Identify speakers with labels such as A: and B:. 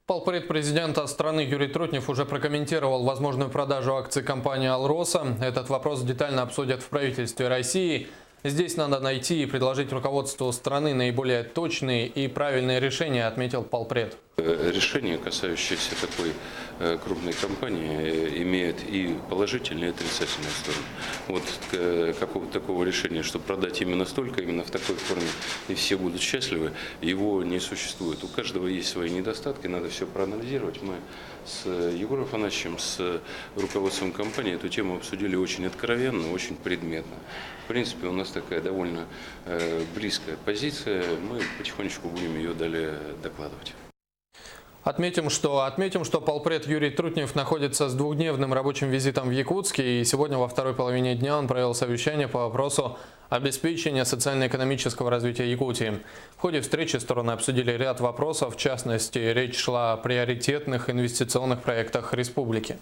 A: Полпред президента страны Юрий Трутнев уже прокомментировал возможную продажу акций компании «Алроса». Этот вопрос детально обсудят в правительстве России. Здесь надо найти и предложить руководству страны наиболее точные и правильные решения, отметил полпред.
B: Решения, касающиеся такой крупной компании, имеют и положительные, и отрицательные стороны. Вот какого-то такого решения, что продать именно столько, именно в такой форме, и все будут счастливы, его не существует. У каждого есть свои недостатки, надо все проанализировать. Мы с Егором Афанасьевичем, с руководством компании эту тему обсудили очень откровенно, очень предметно. В принципе, у нас такая довольно близкая позиция, мы потихонечку будем ее далее докладывать.
A: Отметим, что полпред Юрий Трутнев находится с двухдневным рабочим визитом в Якутске, и сегодня во второй половине дня он провел совещание по вопросу обеспечения социально-экономического развития Якутии. В ходе встречи стороны обсудили ряд вопросов, в частности, речь шла о приоритетных инвестиционных проектах республики.